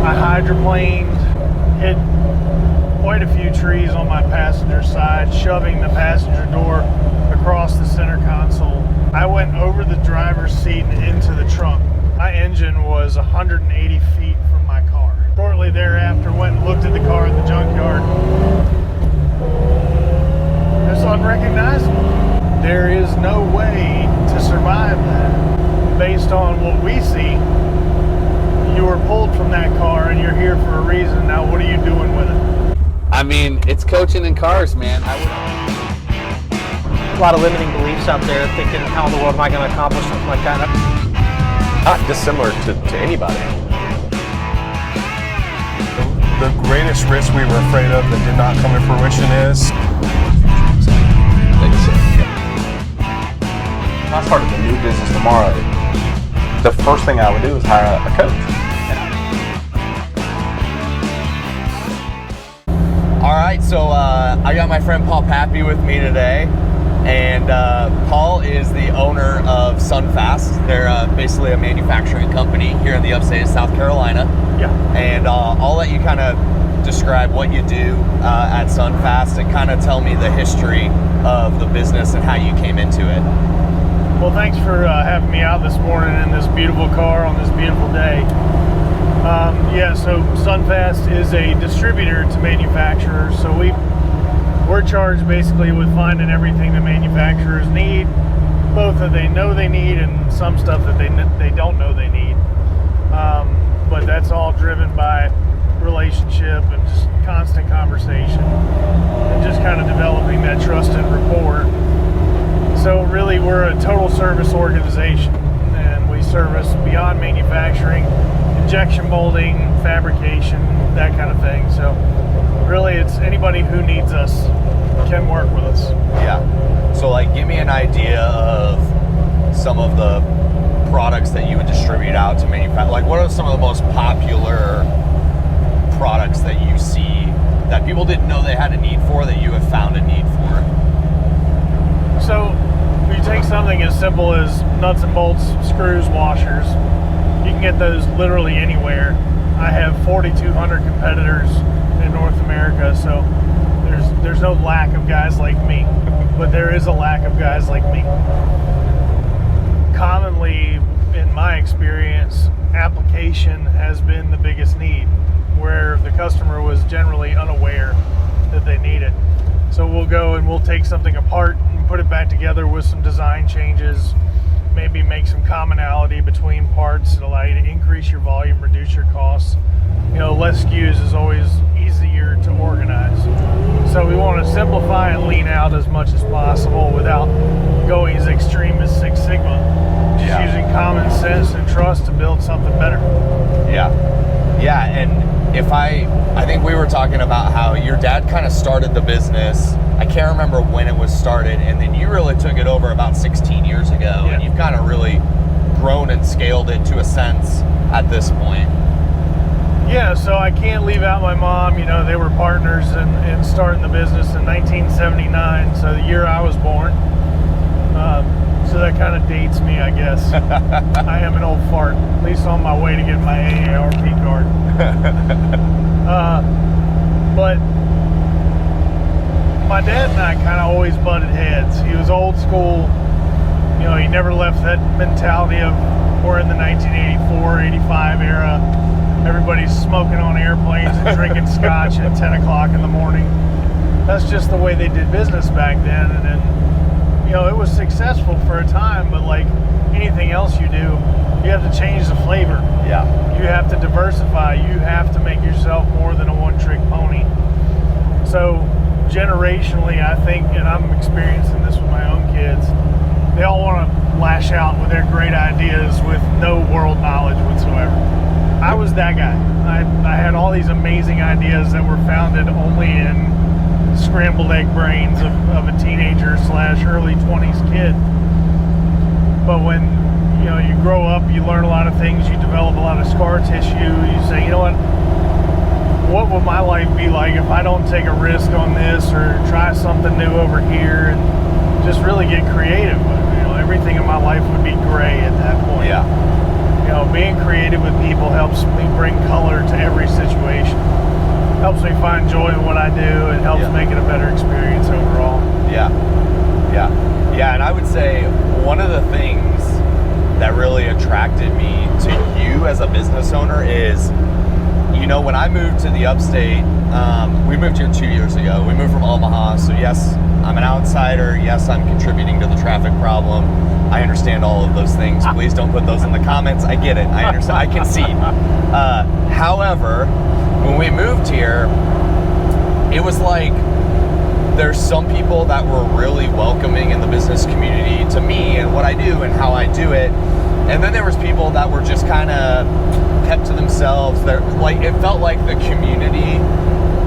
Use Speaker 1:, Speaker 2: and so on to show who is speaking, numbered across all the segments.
Speaker 1: I hydroplaned, hit quite a few trees on my passenger side, shoving the passenger door across the center console. I went over the driver's seat and into the trunk. My engine was 180 feet from my car. Shortly thereafter, went and looked at the car at the junkyard. It's unrecognizable. There is no way to survive that. Based on what we see, you were pulled from that car and you're here for a reason. Now, what are you doing with it?
Speaker 2: I mean, it's Coachin N Cars, man.
Speaker 3: A lot of limiting beliefs out there, thinking, how in the world am I going to accomplish something like that?
Speaker 4: Not dissimilar to anybody.
Speaker 5: The greatest risk we were afraid of that did not come to fruition is...
Speaker 4: If I started a new business tomorrow, the first thing I would do is hire a coach.
Speaker 2: All right, so I got my friend Paul Pappy with me today, and Paul is the owner of Sonfast. They're basically a manufacturing company here in the upstate of South Carolina.
Speaker 1: Yeah.
Speaker 2: And I'll let you kind of describe what you do at Sonfast and kind of tell me the history of the business and how you came into it.
Speaker 1: Well, thanks for having me out this morning in this beautiful car on this beautiful day. So Sonfast is a distributor to manufacturers. So we're charged basically with finding everything that manufacturers need, both that they know they need and some stuff that they don't know they need. But that's all driven by relationship and just constant conversation and just kind of developing that trust and rapport. So really, we're a total service organization, and we service beyond manufacturing, injection molding, fabrication, that kind of thing. So really, it's anybody who needs us can work with us.
Speaker 2: Yeah. So like, give me an idea of some of the products that you would distribute out to manufacture. Like, what are some of the most popular products that you see that people didn't know they had a need for that you have found a need for?
Speaker 1: So you take something as simple as nuts and bolts, screws, washers. You can get those literally anywhere. I have 4,200 competitors in North America, so there's no lack of guys like me, but there is a lack of guys like me. Commonly, in my experience, application has been the biggest need, where the customer was generally unaware that they need it. So we'll go and we'll take something apart and put it back together with some design changes, maybe make some commonality between parts that allow you to increase your volume, reduce your costs. You know, less SKUs is always easier to organize. So we want to simplify and lean out as much as possible without going as extreme as Six Sigma. Just using common sense and trust to build something better.
Speaker 2: Yeah, and I think we were talking about how your dad kind of started the business. I can't remember when it was started, and then you really took it over about 16 years ago, and you've kind of really grown and scaled it to a sense at this point.
Speaker 1: Yeah, so I can't leave out my mom. You know, they were partners in starting the business in 1979, so the year I was born. So that kind of dates me, I guess. I am an old fart, at least on my way to get my AARP card. But my dad and I kind of always butted heads. He was old school. You know, he never left that mentality of we're in the 1984, 85 era. Everybody's smoking on airplanes and drinking scotch at 10 o'clock in the morning. That's just the way they did business back then. And then, you know, it was successful for a time, but like anything else you do, you have to change the flavor.
Speaker 2: Yeah.
Speaker 1: You have to diversify. You have to make yourself more than a one-trick pony. So generationally, I think, and I'm experiencing this with my own kids, they all want to lash out with their great ideas with no world knowledge whatsoever. I was that guy. I had all these amazing ideas that were founded only in scrambled egg brains of a teenager / early 20s kid. But when you know you grow up, you learn a lot of things, you develop a lot of scar tissue, you say, you know what would my life be like if I don't take a risk on this or try something new over here and just really get creative. You know, everything in my life would be gray at that point.
Speaker 2: Yeah.
Speaker 1: being creative with people helps me bring color to every situation. Helps me find joy in what I do, and helps make it a better experience overall.
Speaker 2: Yeah, and I would say one of the things that really attracted me to you as a business owner is, when I moved to the upstate, we moved here 2 years ago. We moved from Omaha, so yes, I'm an outsider. Yes, I'm contributing to the traffic problem. I understand all of those things. Please don't put those in the comments. I get it. I understand. I concede. However, when we moved here, it was like there's some people that were really welcoming in the business community to me and what I do and how I do it. And then there was people that were just kind of kept to themselves. It felt like the community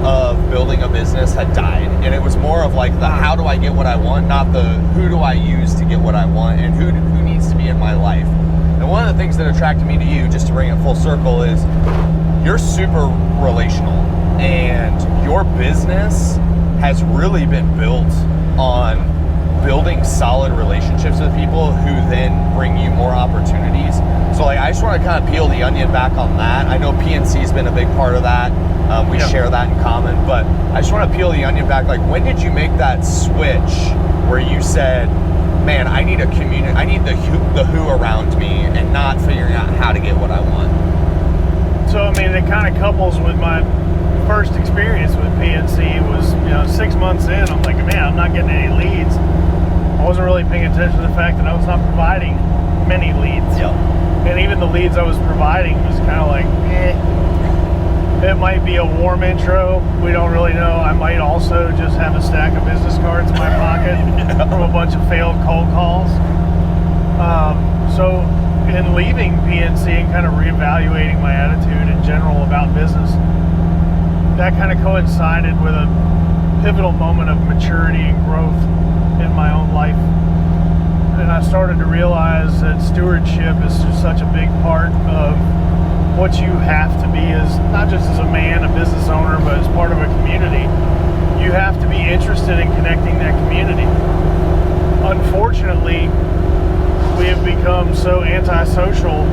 Speaker 2: of building a business had died, and it was more of like the how do I get what I want, not the who do I use to get what I want, and who needs to be in my life. And one of the things that attracted me to you, just to bring it full circle, is you're super relational, and your business has really been built on building solid relationships with people who then bring you more opportunities. So I just want to kind of peel the onion back on that. I know PNC has been a big part of that. We share that in common, but I just want to peel the onion back. Like, when did you make that switch where you said, man, I need a community, I need the who around me, and not figuring out how to get what I want?
Speaker 1: So, it kind of couples with my first experience with PNC was, 6 months in, I'm like, man, I'm not getting any leads. I wasn't really paying attention to the fact that I was not providing many leads.
Speaker 2: Yep.
Speaker 1: And even the leads I was providing was kind of like, It might be a warm intro. We don't really know. I might also just have a stack of business cards in my pocket from a bunch of failed cold calls. So in leaving PNC and kind of reevaluating my attitude in general about business, that kind of coincided with a pivotal moment of maturity and growth in my own life. And I started to realize that stewardship is just such a big part of what you have to be, as not just as a man, a business owner, but as part of a community. You have to be interested in connecting that community. Unfortunately, we have become so antisocial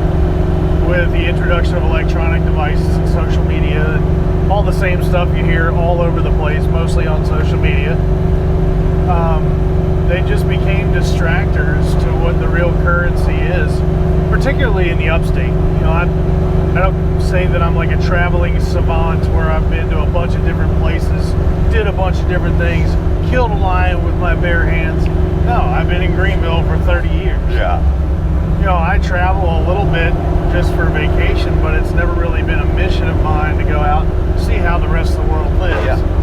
Speaker 1: with the introduction of electronic devices and social media and all the same stuff you hear all over the place, mostly on social media. They just became distractors to what the real currency is, particularly in the upstate. I don't say that I'm like a traveling savant where I've been to a bunch of different places, did a bunch of different things, killed a lion with my bare hands. No, I've been in Greenville for 30 years.
Speaker 2: Yeah.
Speaker 1: I travel a little bit just for vacation, but it's never really been a mission of mine to go out and see how the rest of the world lives.
Speaker 2: Yeah.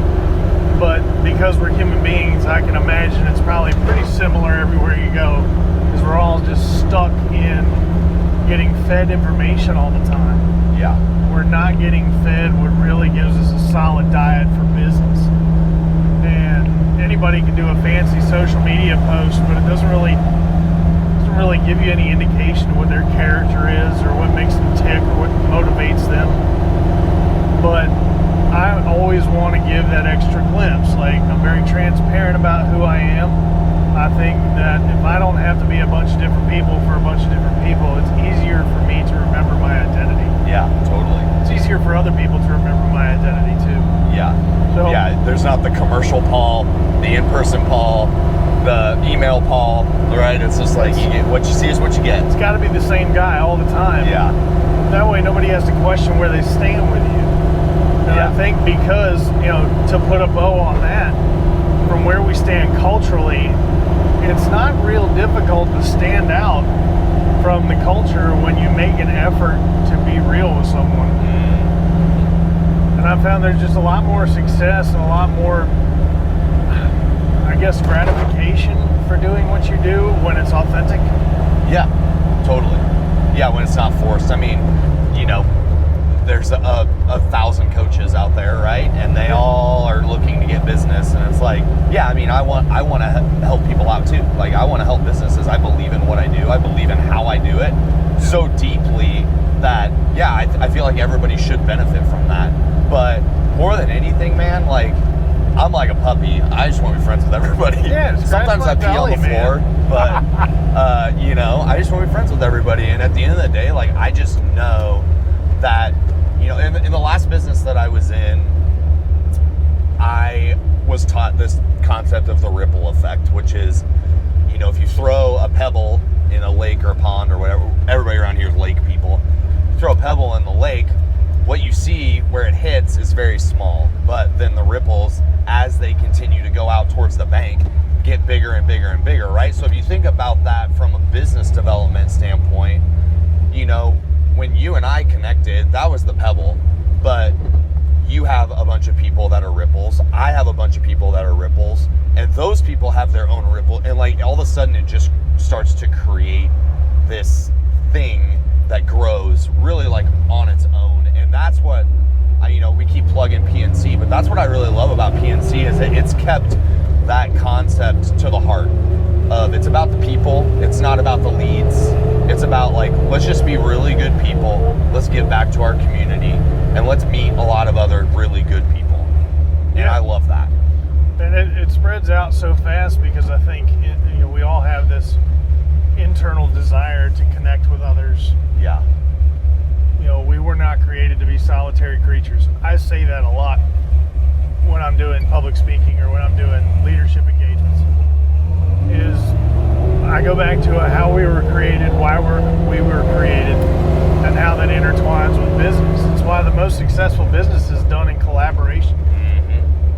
Speaker 1: But because we're human beings, I can imagine it's probably pretty similar everywhere you go, because we're all just stuck in getting fed information all the time.
Speaker 2: Yeah.
Speaker 1: We're not getting fed what really gives us a solid diet for business. And anybody can do a fancy social media post, but it doesn't really give you any indication of what their character is or what makes them tick or what motivates them. But I always want to give that extra glimpse. Like, I'm very transparent about who I am. I think that if I don't have to be a bunch of different people for a bunch of different people, it's easier for me to remember my identity.
Speaker 2: Yeah, totally.
Speaker 1: It's easier for other people to remember my identity too.
Speaker 2: Yeah.
Speaker 1: So,
Speaker 2: There's not the commercial Paul, the in-person Paul, the email Paul, right? It's just like, you get what you see is what you get.
Speaker 1: It's got to be the same guy all the time.
Speaker 2: Yeah.
Speaker 1: That way nobody has to question where they stand with you. And I think because, to put a bow on that, from where we stand culturally, it's not real difficult to stand out from the culture when you make an effort to be real with someone. And I found there's just a lot more success and a lot more, I guess, gratification for doing what you do when it's authentic.
Speaker 2: Yeah, totally. Yeah, when it's not forced. I mean, there's a 1,000 coaches out there, right? And they all are looking to get business. And it's like, I want to help people out too. Like, I want to help businesses. I believe in what I do. I believe in how I do it so deeply that, I feel like everybody should benefit from that. But more than anything, man, like, I'm like a puppy. I just want to be friends with everybody.
Speaker 1: Yeah, scratch
Speaker 2: Sometimes
Speaker 1: my
Speaker 2: I pee on
Speaker 1: belly,
Speaker 2: the floor, but you know, I just want to be friends with everybody. And at the end of the day, like, I just know that, you know, in the last business that I was in, I was taught this concept of the ripple effect, which is, you know, if you throw a pebble in a lake or a pond or whatever, everybody around here is lake people. You throw a pebble in the lake, what you see where it hits is very small, but then the ripples, as they continue to go out towards the bank, get bigger and bigger and bigger, right? So if you think about that from a business development standpoint, you know, when you and I connected, that was the pebble, but you have a bunch of people that are ripples. I have a bunch of people that are ripples, and those people have their own ripple, and like all of a sudden it just starts to create this thing that grows really like on its own. And that's what you know, we keep plugging PNC, but that's what I really love about PNC is that it's kept that concept to the heart of, it's about the people, it's not about the leads. It's about like, let's just be really good people, let's give back to our community, and let's meet a lot of other really good people. And I love that.
Speaker 1: And it spreads out so fast because I think you know, we all have this internal desire to connect with others.
Speaker 2: Yeah.
Speaker 1: You know, we were not created to be solitary creatures. I say that a lot when I'm doing public speaking or when I'm doing leadership engagements. Is I go back to how we were created, why we were created, and how that intertwines with business. It's why the most successful business is done in collaboration.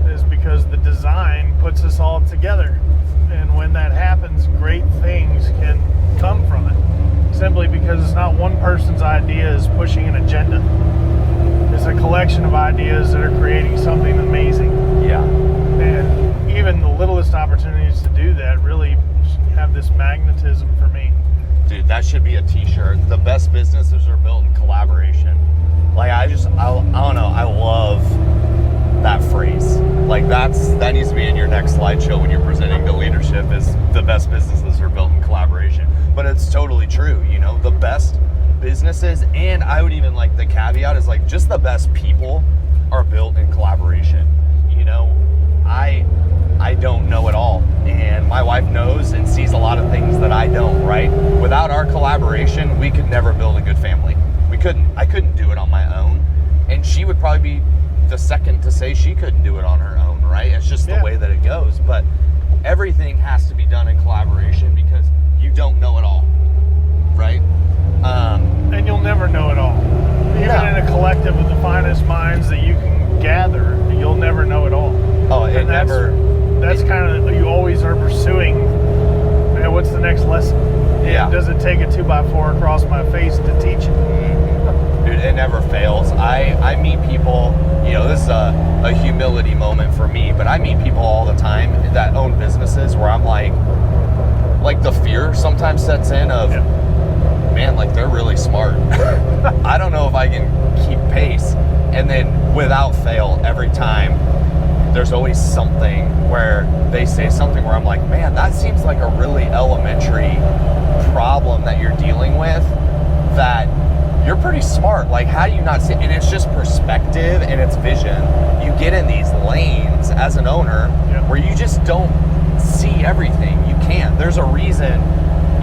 Speaker 1: Is because the design puts us all together. And when that happens, great things can come from it. Simply because it's not one person's ideas pushing an agenda. It's a collection of ideas that are creating something amazing.
Speaker 2: Yeah.
Speaker 1: And even the littlest opportunities to do that really have this magnetism for me.
Speaker 2: Dude, that should be a t-shirt. The best businesses are built in collaboration. Like, I don't know, I love that phrase. Like, that needs to be in your next slideshow when you're presenting to leadership, is the best businesses are built in collaboration. But it's totally true, you know, the best businesses, and I would even like the caveat is like just the best people are built in collaboration. You know, I don't know it all, and my wife knows and sees a lot of things that I don't, right? Without our collaboration, we could never build a good family. I couldn't do it on my own, and she would probably be the second to say she couldn't do it on her own, right? It's just the way that it goes. But everything has to be done in collaboration because you don't know it all, right?
Speaker 1: And you'll never know it all. Even in a collective of the finest minds that you can gather, you'll never know it all.
Speaker 2: Oh, it never.
Speaker 1: That's kind of, you always are pursuing, man, what's the next lesson?
Speaker 2: Yeah.
Speaker 1: And does it take a 2x4 across my face to teach it?
Speaker 2: Dude, it never fails. I meet people, you know, this is a humility moment for me, but I meet people all the time that own businesses where I'm like the fear sometimes sets in of, man, like they're really smart. I don't know if I can keep pace. And then without fail, every time there's always something where they say something where I'm like, man, that seems like a really elementary problem that you're dealing with, that you're pretty smart. Like, how do you not see? And it's just perspective and it's vision. You get in these lanes as an owner where you just don't see everything. You can't. There's a reason,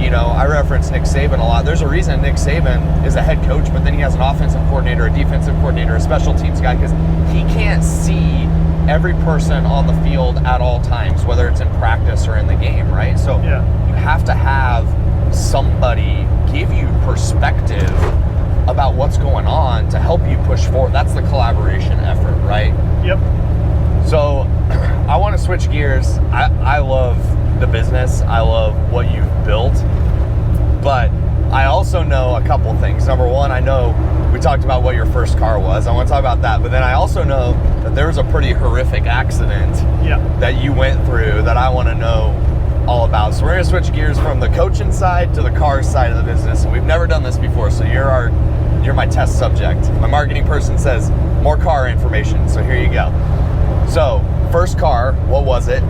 Speaker 2: you know, I reference Nick Saban a lot. There's a reason Nick Saban is a head coach, but then he has an offensive coordinator, a defensive coordinator, a special teams guy, because he can't see every person on the field at all times, whether it's in practice or in the game, right? So you have to have somebody give you perspective about what's going on to help you push forward. That's the collaboration effort, right?
Speaker 1: Yep.
Speaker 2: So I want to switch gears. I love the business. I love what you've built. But I also know a couple things. Number one, I know we talked about what your first car was. I want to talk about that. But then I also know that there was a pretty horrific accident that you went through that I want to know all about. So we're going to switch gears from the coaching side to the car side of the business. And we've never done this before, so you're my test subject. My marketing person says more car information, so here you go. So, first car, what was it?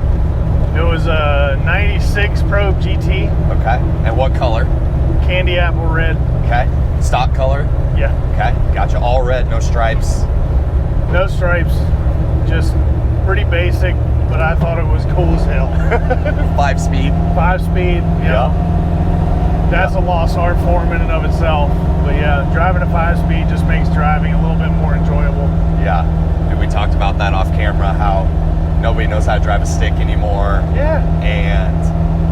Speaker 1: It was a 96 Probe GT.
Speaker 2: Okay. And what color?
Speaker 1: Candy apple red.
Speaker 2: Okay. Stock color?
Speaker 1: Yeah.
Speaker 2: Okay. Gotcha. All red, no stripes.
Speaker 1: No stripes. Just pretty basic, but I thought it was cool as hell.
Speaker 2: 5-speed.
Speaker 1: 5-speed, you know. That's a lost art form in and of itself. But yeah, driving a 5-speed just makes driving a little bit more enjoyable.
Speaker 2: Yeah. And we talked about that off camera, how nobody knows how to drive a stick anymore.
Speaker 1: Yeah.
Speaker 2: And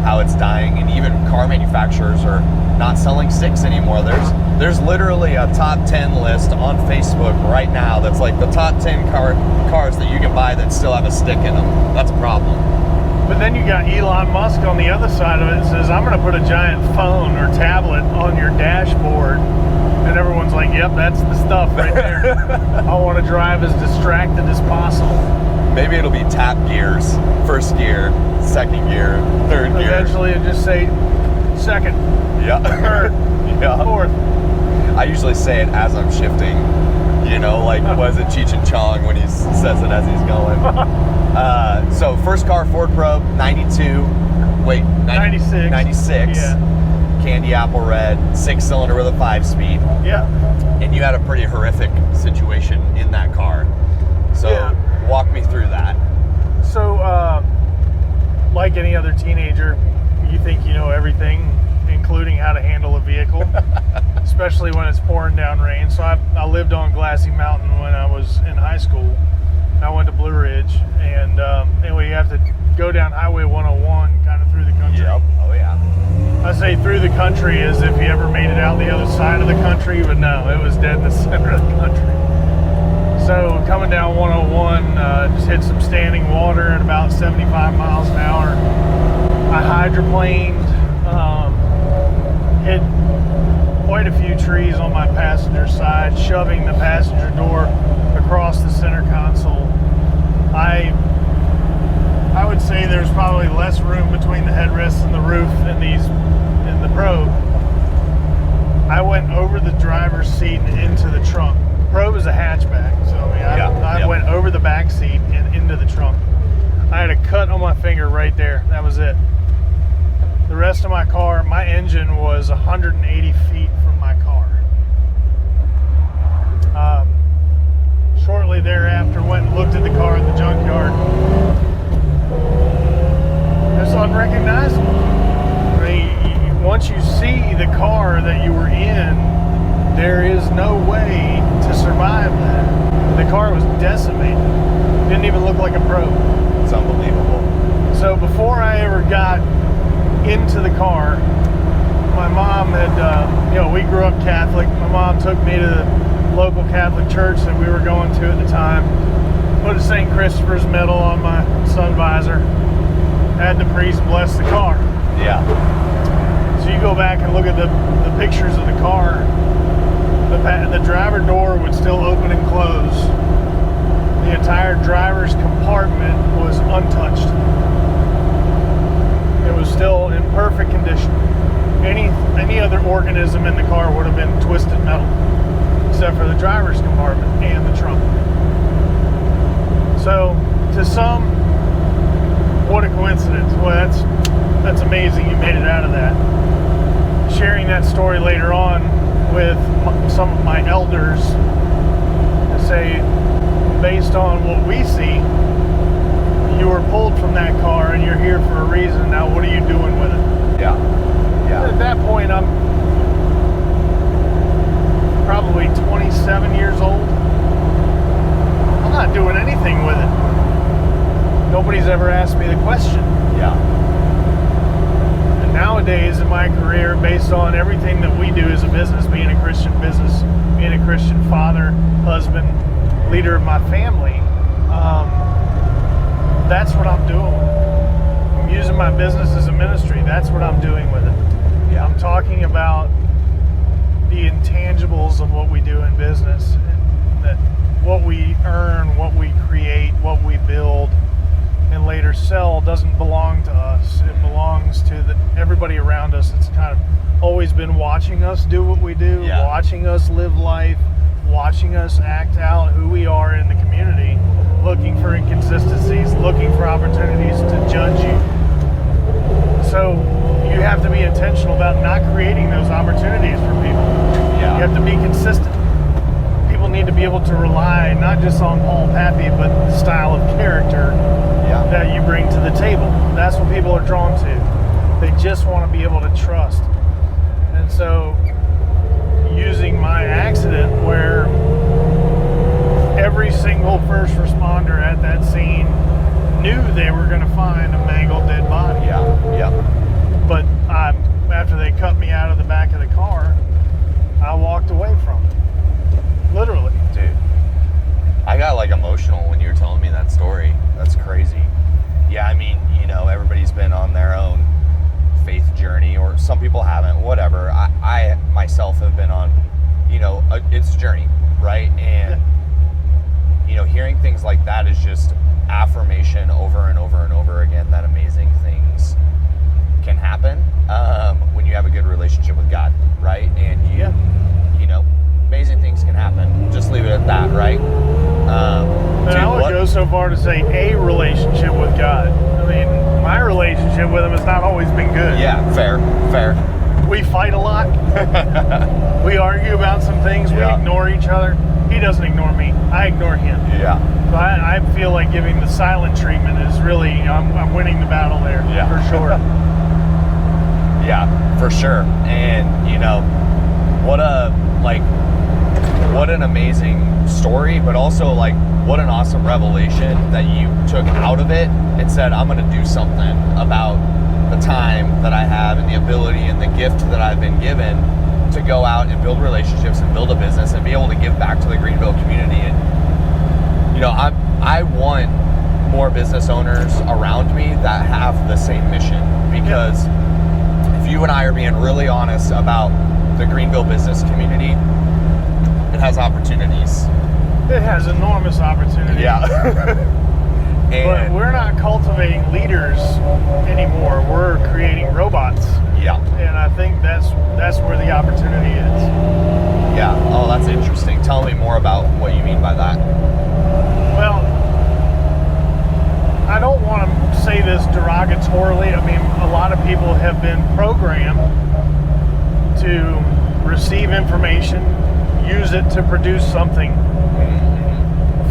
Speaker 2: how it's dying. And even car manufacturers are not selling sticks anymore. There's literally a top 10 list on Facebook right now that's like the top 10 cars that you can buy that still have a stick in them. That's a problem.
Speaker 1: But then you got Elon Musk on the other side of it that says, I'm going to put a giant phone or tablet on your dashboard. And everyone's like, yep, that's the stuff right there. I want to drive as distracted as possible.
Speaker 2: Maybe it'll be tap gears. First gear, second gear, third gear.
Speaker 1: Eventually it'll just say second,
Speaker 2: yeah.
Speaker 1: third,
Speaker 2: yeah.
Speaker 1: fourth.
Speaker 2: I usually say it as I'm shifting. You know, like, was it Cheech and Chong when he says it as he's going? So first car, Ford Probe, 92. Wait,
Speaker 1: 96.
Speaker 2: 96.
Speaker 1: Yeah.
Speaker 2: Candy apple red, 6-cylinder with a 5-speed.
Speaker 1: Yeah.
Speaker 2: And you had a pretty horrific situation in that car. So walk me through that.
Speaker 1: So, like any other teenager, you think you know everything, including how to handle a vehicle, especially when it's pouring down rain. So I lived on Glassy Mountain when I was in high school. I went to Blue Ridge, and anyway, you have to go down Highway 101 kind of through the country.
Speaker 2: Yep. Oh, yeah.
Speaker 1: I say through the country as if you ever made it out the other side of the country, but no, it was dead in the center of the country. So coming down 101, just hit some standing water at about 75 miles an hour. I hydroplaned, hit quite a few trees on my passenger side, shoving the passenger door across the center console. I would say there's probably less room between the headrests and the roof in the Probe. I went over the driver's seat and into the trunk. The Probe is a hatchback, so I went over the back seat and into the trunk. I had a cut on my finger right there. That was it. The rest of my car, my engine was 180 feet from my car. Shortly thereafter, went and looked at the car at the junkyard. It's unrecognizable. Once you see the car that you were in, there is no way to survive that. The car was decimated. Didn't even look like a Probe.
Speaker 2: It's unbelievable.
Speaker 1: So before I ever got into the car, my mom had, we grew up Catholic. My mom took me to the local Catholic church that we were going to at the time. Put a St. Christopher's medal on my sun visor. Had the priest bless the car.
Speaker 2: Yeah.
Speaker 1: So you go back and look at the pictures of the car. The driver door would still open and close. The entire driver's compartment was untouched. It was still in perfect condition. Any other organism in the car would have been twisted metal, except for the driver's compartment and the trunk. So, to some, what a coincidence. Well, that's amazing you made it out of that. Sharing that story later on with some of my elders to say, based on what we see, you were pulled from that car and you're here for a reason. Now, what are you doing with it?
Speaker 2: Yeah. Yeah.
Speaker 1: At that point, I'm probably 27 years old. I'm not doing anything with it. Nobody's ever asked me the question.
Speaker 2: Yeah.
Speaker 1: And nowadays in my career, based on everything that we do as a business, being a Christian business, being a Christian father, husband, leader of my family, that's what I'm doing. I'm using my business as a ministry. That's what I'm doing with it.
Speaker 2: Yeah.
Speaker 1: I'm talking about the intangibles of what we do in business, that what we earn, what we create, what we build, and later sell doesn't belong to us. It belongs to everybody around us. It's kind of always been watching us do what we do, watching us live life, watching us act out who we are in the community, looking for inconsistencies, looking for opportunities to judge you. So you have to be intentional about not creating those opportunities for people.
Speaker 2: Yeah.
Speaker 1: You have to be consistent. People need to be able to rely not not just on Paul Pappy, but the style of character that you bring to the table. That's what people are drawn to. They just want to be able to trust. And so, using my accident where every single first responder at that scene knew they were going to find a mangled dead body. But after they cut me out of the back of the car, I walked away from it. Literally.
Speaker 2: Dude, I got like emotional when you were telling me that story. That's crazy. Yeah, I mean, you know, everybody's been on their own faith journey, or some people haven't, whatever. I myself have been on, you know, it's a journey, right? And, you know, hearing things like that is just affirmation over and over and over again that amazing things can happen when you have a good relationship with God, right? And you know, amazing things can happen. Just leave it at that, right?
Speaker 1: And I would go so far to say a relationship with God. I mean, my relationship with him has not always been good.
Speaker 2: Yeah, fair.
Speaker 1: We fight a lot. We argue about some things. We ignore each other. He doesn't ignore me. I ignore him.
Speaker 2: Yeah.
Speaker 1: So I feel like giving the silent treatment is really, I'm winning the battle there, for sure.
Speaker 2: Yeah, for sure. And, you know, what an amazing story, but also like what an awesome revelation that you took out of it and said, I'm going to do something about the time that I have and the ability and the gift that I've been given to go out and build relationships and build a business and be able to give back to the Greenville community. And, you know, I want more business owners around me that have the same mission, because if you and I are being really honest about the Greenville business community, it has opportunities.
Speaker 1: It has enormous opportunities.
Speaker 2: Yeah.
Speaker 1: But we're not cultivating leaders anymore. We're creating robots.
Speaker 2: Yeah.
Speaker 1: And I think that's where the opportunity is.
Speaker 2: Yeah. Oh, that's interesting. Tell me more about what you mean by that.
Speaker 1: Well, I don't want to say this derogatorily. I mean, a lot of people have been programmed to receive information, use it to produce something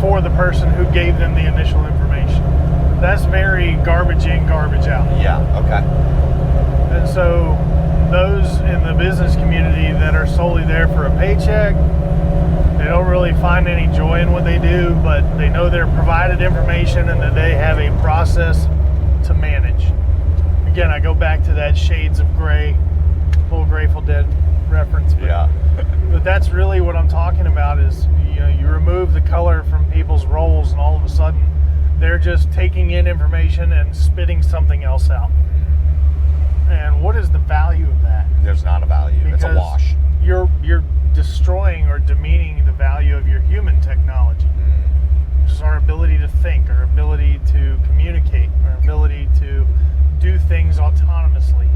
Speaker 1: for the person who gave them the initial information. That's very garbage in, garbage out.
Speaker 2: Yeah, okay.
Speaker 1: And so those in the business community that are solely there for a paycheck, they don't really find any joy in what they do, but they know they're provided information and that they have a process to manage. Again, I go back to that Shades of Grey, full Grateful Dead reference. But that's really what I'm talking about is, you know, you remove the color from people's roles and all of a sudden they're just taking in information and spitting something else out. And what is the value of that?
Speaker 2: There's not a value.
Speaker 1: Because
Speaker 2: it's a wash.
Speaker 1: You're destroying or demeaning the value of your human technology, which is our ability to think, our ability to communicate, our ability to do things autonomously.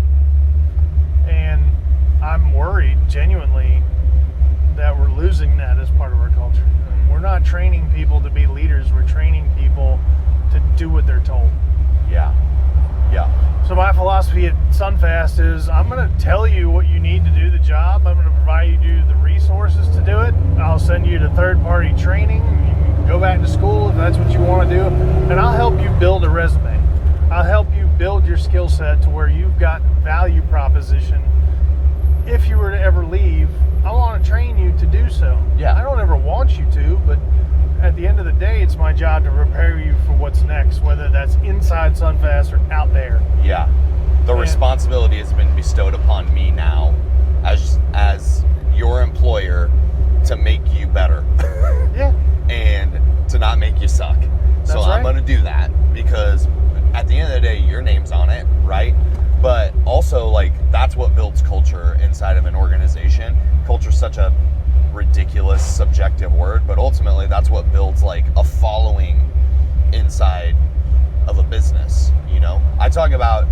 Speaker 1: And I'm worried, genuinely, that we're losing that as part of our culture. We're not training people to be leaders. We're training people to do what they're told.
Speaker 2: Yeah.
Speaker 1: So my philosophy at Sonfast is I'm going to tell you what you need to do the job. I'm going to provide you the resources to do it. I'll send you to third-party training. You can go back to school if that's what you want to do. And I'll help you build a resume. I'll help you build your skill set to where you've got value proposition. If you were to ever leave, I want to train you to do so.
Speaker 2: Yeah.
Speaker 1: I don't ever want you to, but at the end of the day, it's my job to prepare you for what's next, whether that's inside Sonfast or out there.
Speaker 2: Yeah. The responsibility has been bestowed upon me now as your employer to make you better.
Speaker 1: Yeah.
Speaker 2: And to not make you suck.
Speaker 1: That's
Speaker 2: so
Speaker 1: right.
Speaker 2: I'm going to do that because at the end of the day, your name's on it, right? But also, like, that's what builds culture inside of an organization. Culture's such a ridiculous, subjective word, but ultimately that's what builds, like, a following inside of a business, you know? I talk about,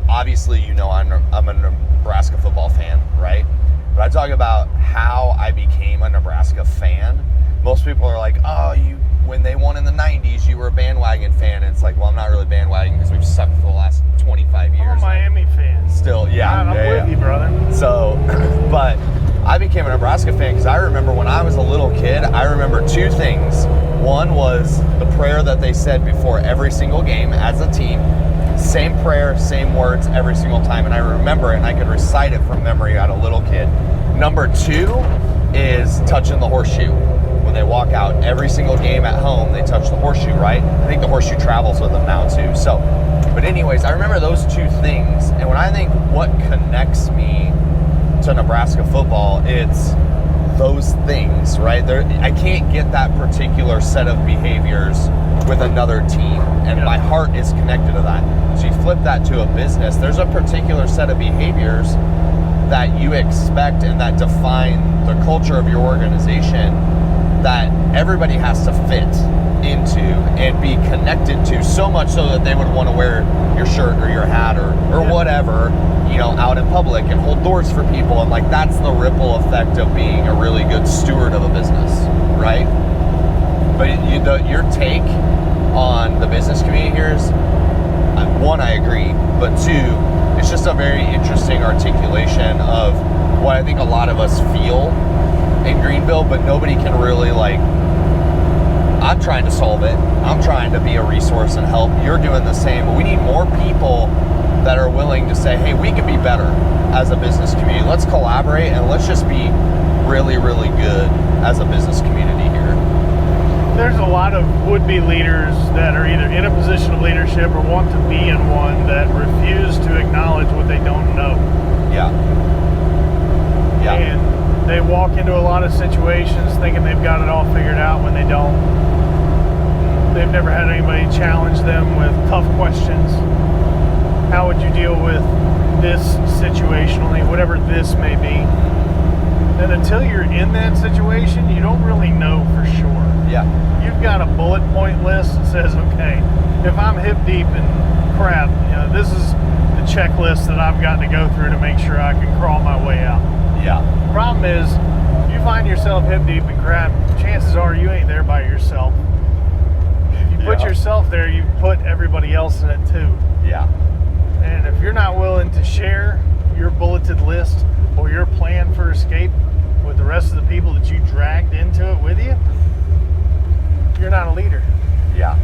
Speaker 2: obviously, you know, I'm a Nebraska football fan, right? But I talk about how I became a Nebraska fan. Most people are like, oh, when they won in the 90s, you were a bandwagon fan. And it's like, well, I'm not really bandwagon because we've sucked for the last 25 years.
Speaker 1: I'm a Miami fan.
Speaker 2: Still, yeah.
Speaker 1: I'm with you, brother.
Speaker 2: So, but I became a Nebraska fan because I remember when I was a little kid, I remember two things One was the prayer that they said before every single game as a team. Same prayer, same words every single time. And I remember it, and I could recite it from memory as a little kid. Number 2 is touching the horseshoe. When they walk out, every single game at home, they touch the horseshoe, right? I think the horseshoe travels with them now too. So, but anyways, I remember those 2 things. And when I think what connects me to Nebraska football, it's those things, right? I can't get that particular set of behaviors with another team, and my heart is connected to that. So you flip that to a business, there's a particular set of behaviors that you expect and that define the culture of your organization that everybody has to fit into and be connected to, so much so that they would want to wear your shirt or your hat or whatever, out in public and hold doors for people. And like, that's the ripple effect of being a really good steward of a business, right? But your take on the business community here is, 1, I agree, but 2, it's just a very interesting articulation of what I think a lot of us feel in Greenville, but nobody can really I'm trying to solve it. I'm trying to be a resource and help. You're doing the same. But we need more people that are willing to say, hey, we can be better as a business community. Let's collaborate and let's just be really, really good as a business community here.
Speaker 1: There's a lot of would-be leaders that are either in a position of leadership or want to be in one that refuse to acknowledge what they don't know.
Speaker 2: Yeah.
Speaker 1: And they walk into a lot of situations thinking they've got it all figured out when they don't. They've never had anybody challenge them with tough questions. How would you deal with this situationally, whatever this may be? And until you're in that situation, you don't really know for sure.
Speaker 2: Yeah.
Speaker 1: You've got a bullet point list that says, okay, if I'm hip deep in crap, this is the checklist that I've got to go through to make sure I can crawl my way out.
Speaker 2: Yeah.
Speaker 1: The problem is, you find yourself hip deep in crap, chances are you ain't there by yourself. If you put yourself there, you put everybody else in it too.
Speaker 2: Yeah.
Speaker 1: And if you're not willing to share your bulleted list or your plan for escape with the rest of the people that you dragged into it with you, you're not a leader.
Speaker 2: Yeah.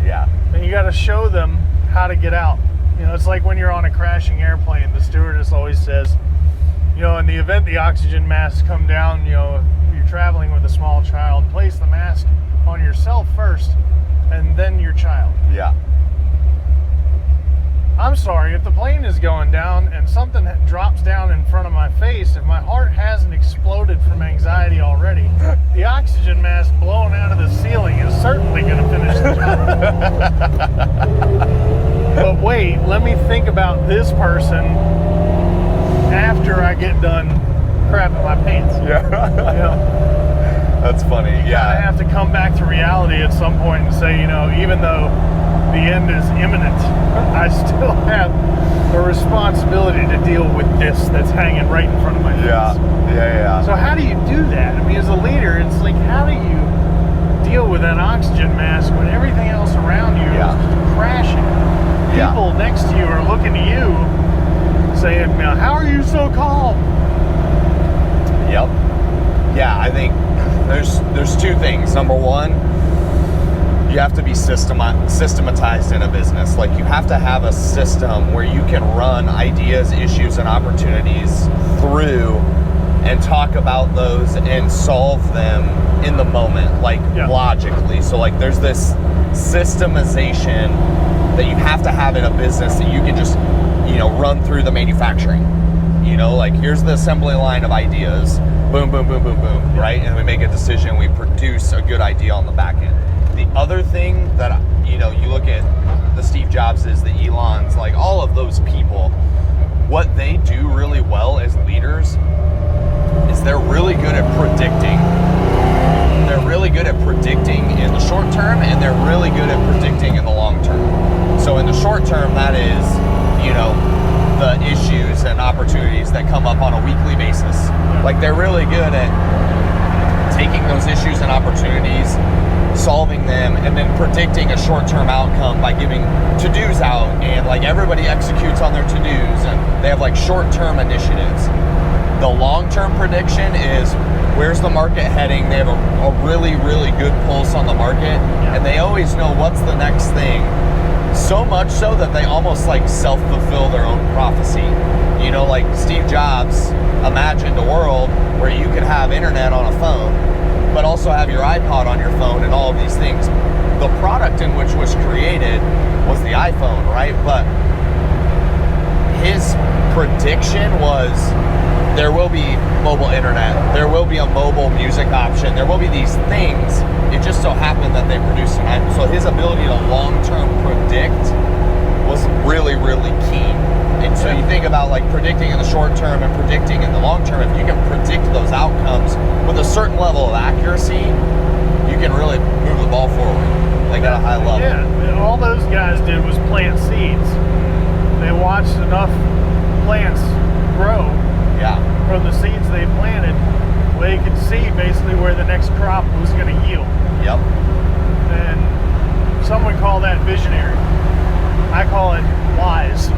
Speaker 2: Yeah.
Speaker 1: And you got to show them how to get out. It's like when you're on a crashing airplane, the stewardess always says, in the event the oxygen masks come down, if you're traveling with a small child, place the mask on yourself first and then your child.
Speaker 2: Yeah.
Speaker 1: I'm sorry, if the plane is going down and something drops down in front of my face, if my heart hasn't exploded from anxiety already, the oxygen mask blowing out of the ceiling is certainly going to finish the job. But wait, let me think about this person after I get done crapping my pants.
Speaker 2: Yeah. That's funny.
Speaker 1: I have to come back to reality at some point and say, even though the end is imminent, I still have a responsibility to deal with this that's hanging right in front of my face.
Speaker 2: Yeah.
Speaker 1: So how do you do that? I mean, as a leader, it's like, how do you deal with an oxygen mask when everything else around you is just crashing? People next to you are looking to you saying, now, how are you so calm?
Speaker 2: Yep. Yeah, I think there's 2 things. Number 1, you have to be systematized in a business. Like, you have to have a system where you can run ideas, issues, and opportunities through and talk about those and solve them in the moment, logically. So, there's this systemization that you have to have in a business that you can just, run through the manufacturing. Here's the assembly line of ideas. Boom, boom, boom, boom, boom, right? And we make a decision, we produce a good idea on the back end. The other thing that, you look at the Steve Jobses, the Elons, all of those people, what they do really well as leaders is they're really good at predicting. They're really good at predicting in the short term, and they're really good at predicting in the long term. So in the short term, that is, the issues and opportunities that come up on a weekly basis. They're really good at taking those issues and opportunities, solving them, and then predicting a short-term outcome by giving to-dos out, and everybody executes on their to-dos, and they have short-term initiatives. The long-term prediction is where's the market heading. They have a really, really good pulse on the market, and they always know what's the next thing. So much so that they almost like self-fulfill their own prophecy. You know, like Steve Jobs imagined a world where you could have internet on a phone, but also have your iPod on your phone and all of these things. The product in which was created was the iPhone, right? But his prediction was there will be mobile internet, there will be a mobile music option, there will be these things. It just so happened that they produced an iPhone. So his ability to long-term predict was really, really key. And so you think about like predicting in the short term and predicting in the long term. If you can predict those outcomes with a certain level of accuracy, you can really move the ball forward, like at a high level.
Speaker 1: Yeah, and all those guys did was plant seeds. They watched enough plants grow from the seeds they planted. They could see basically where the next crop was going to yield.
Speaker 2: Yep.
Speaker 1: And some would call that visionary. I call it wise.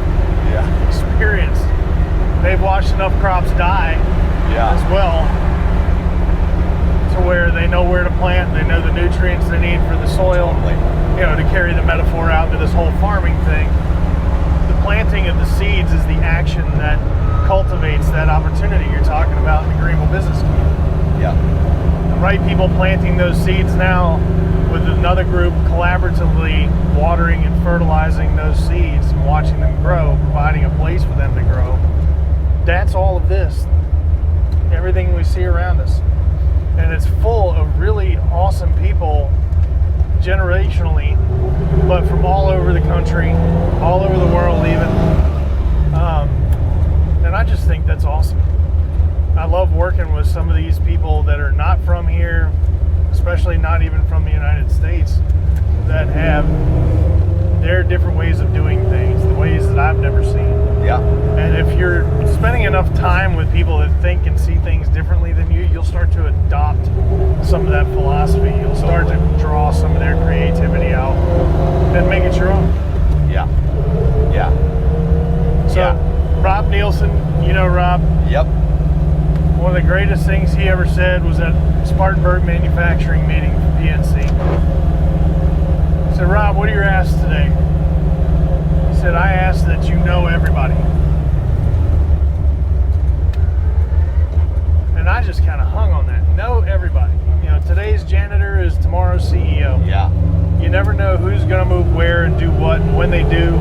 Speaker 2: Yeah.
Speaker 1: Experienced. They've watched enough crops die as well to where they know where to plant, they know the nutrients they need for the soil.
Speaker 2: Totally.
Speaker 1: You know, to carry the metaphor out to this whole farming thing, the planting of the seeds is the action that cultivates that opportunity you're talking about in the Greenville business community.
Speaker 2: Yeah.
Speaker 1: The right people planting those seeds now with another group collaboratively watering and fertilizing those seeds and watching them grow, providing a place for them to grow. That's all of this. Everything we see around us. And it's full of really awesome people generationally, but from all over the country, all over the world even. And I just think that's awesome. I love working with some of these people that are not from here, especially not even from the United States, that have their different ways of doing things, the ways that I've never seen.
Speaker 2: Yeah.
Speaker 1: And if you're spending enough time with people that think and see things differently than you, you'll start to adopt some of that philosophy. You'll start to draw some of their creativity out and make it your own.
Speaker 2: Yeah. Yeah.
Speaker 1: So, Rob Nielsen, you know Rob.
Speaker 2: Yep.
Speaker 1: One of the greatest things he ever said was at Spartanburg manufacturing meeting for PNC. He said, Rob, what are your asks today? He said, I ask that you know everybody. And I just kind of hung on that. Know everybody. You know, today's janitor is tomorrow's CEO.
Speaker 2: Yeah.
Speaker 1: You never know who's going to move where and do what. And when they do,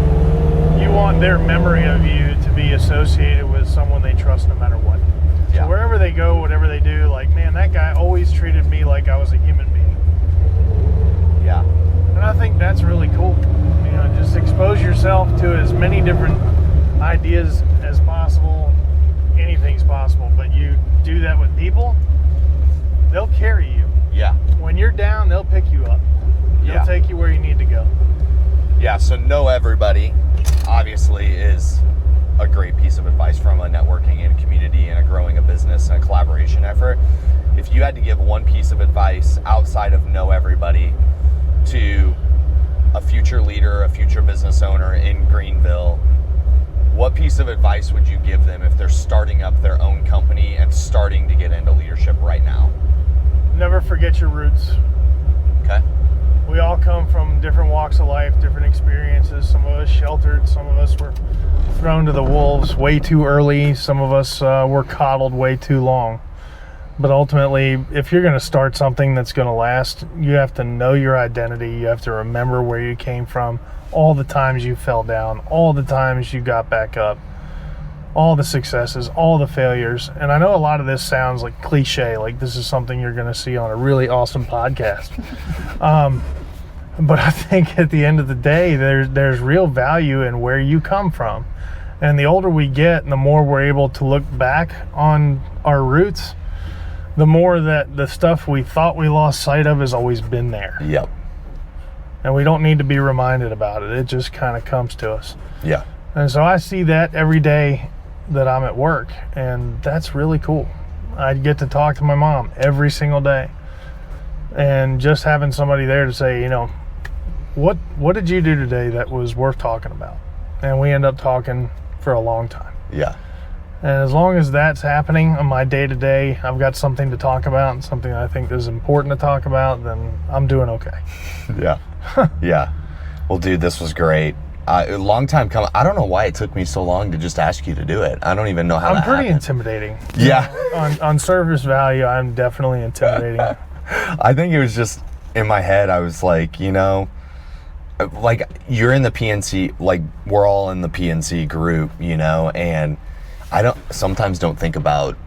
Speaker 1: you want their memory of you to be associated with someone they trust no matter what.
Speaker 2: Yeah.
Speaker 1: So wherever they go, whatever they do, like, man, that guy always treated me like I was a human being.
Speaker 2: Yeah.
Speaker 1: And I think that's really cool. You know, just expose yourself to as many different ideas as possible. Anything's possible, but you do that with people, they'll carry you.
Speaker 2: Yeah.
Speaker 1: When you're down, they'll pick you up. They'll take you where you need to go.
Speaker 2: Yeah, so know everybody obviously is a great piece of advice from a networking and community and a growing a business and a collaboration effort. If you had to give one piece of advice outside of know everybody to a future leader, a future business owner in Greenville, what piece of advice would you give them if they're starting up their own company and starting to get into leadership right now?
Speaker 1: Never forget your roots.
Speaker 2: Okay.
Speaker 1: We all come from different walks of life, different experiences. Some of us sheltered, some of us were thrown to the wolves way too early, some of us were coddled way too long. But ultimately, if you're going to start something that's going to last, you have to know your identity. You have to remember where you came from, all the times you fell down, all the times you got back up, all the successes, all the failures. And I know a lot of this sounds like cliche, like this is something you're going to see on a really awesome podcast. But I think at the end of the day, there's real value in where you come from. And the older we get and the more we're able to look back on our roots, the more that the stuff we thought we lost sight of has always been there.
Speaker 2: Yep.
Speaker 1: And we don't need to be reminded about it. It just kind of comes to us.
Speaker 2: Yeah.
Speaker 1: And so I see that every day that I'm at work, and that's really cool. I get to talk to my mom every single day. And just having somebody there to say, you know, what did you do today that was worth talking about? And we end up talking for a long time.
Speaker 2: Yeah.
Speaker 1: And as long as that's happening on my day-to-day, I've got something to talk about and something I think is important to talk about, then I'm doing okay.
Speaker 2: Yeah. Yeah. Well, dude, this was great. A long time coming. I don't know why it took me so long to just ask you to do it. I don't even know how
Speaker 1: I'm
Speaker 2: that
Speaker 1: pretty
Speaker 2: happened.
Speaker 1: intimidating.
Speaker 2: Yeah.
Speaker 1: On surface value, I'm definitely intimidating.
Speaker 2: I think it was just in my head. I was like, like you're in the PNC, like we're all in the PNC group, and I sometimes don't think about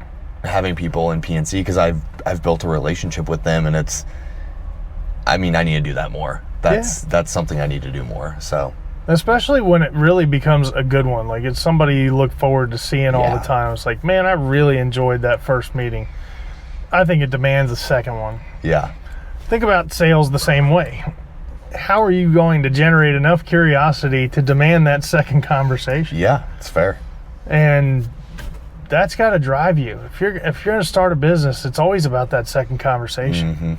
Speaker 2: having people in PNC because I've built a relationship with them, and I need to do that more. That's something I need to do more. So
Speaker 1: especially when it really becomes a good one, like it's somebody you look forward to seeing all the time. It's like, man, I really enjoyed that first meeting. I think it demands a second one.
Speaker 2: Yeah.
Speaker 1: Think about sales the same way. How are you going to generate enough curiosity to demand that second conversation?
Speaker 2: Yeah, it's fair.
Speaker 1: And that's got to drive you. If you're going to start a business, it's always about that second conversation.
Speaker 2: Mm-hmm.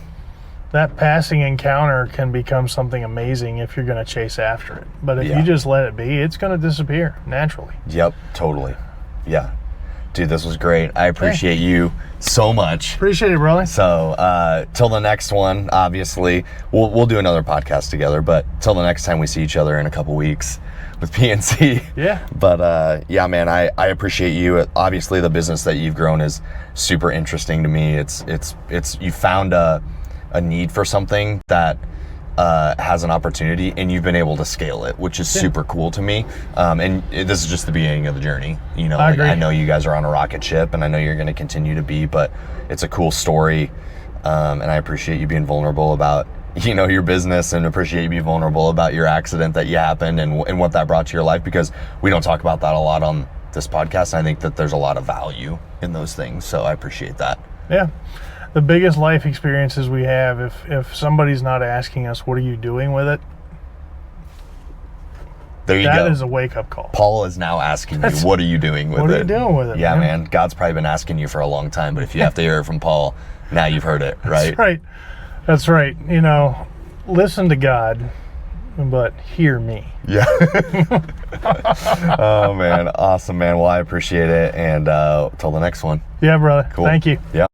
Speaker 1: That passing encounter can become something amazing if you're going to chase after it. But if you just let it be, it's going to disappear naturally.
Speaker 2: Yep, totally. Yeah. Dude, this was great. I appreciate you so much.
Speaker 1: Appreciate it, brother.
Speaker 2: So, till the next one, obviously, we'll do another podcast together, but till the next time we see each other in a couple weeks with PNC.
Speaker 1: Yeah.
Speaker 2: But, yeah, man, I appreciate you. Obviously, the business that you've grown is super interesting to me. It's you found a need for something that has an opportunity, and you've been able to scale it, which is super cool to me. And this is just the beginning of the journey.
Speaker 1: I agree.
Speaker 2: I know you guys are on a rocket ship, and I know you're going to continue to be, but it's a cool story. And I appreciate you being vulnerable about, your business, and appreciate you being vulnerable about your accident that you happened and what that brought to your life, because we don't talk about that a lot on this podcast. And I think that there's a lot of value in those things. So I appreciate that.
Speaker 1: Yeah. The biggest life experiences we have, if somebody's not asking us, what are you doing with it?
Speaker 2: There you go.
Speaker 1: That is a wake-up call.
Speaker 2: Paul is now asking you, what are you doing with it?
Speaker 1: What are you doing with it?
Speaker 2: Yeah, man. God's probably been asking you for a long time, but if you have to hear it from Paul, now you've heard it, right?
Speaker 1: That's right. Listen to God, but hear me.
Speaker 2: Yeah. Oh, man. Awesome, man. Well, I appreciate it. And till the next one.
Speaker 1: Yeah, brother.
Speaker 2: Cool.
Speaker 1: Thank you.
Speaker 2: Yeah.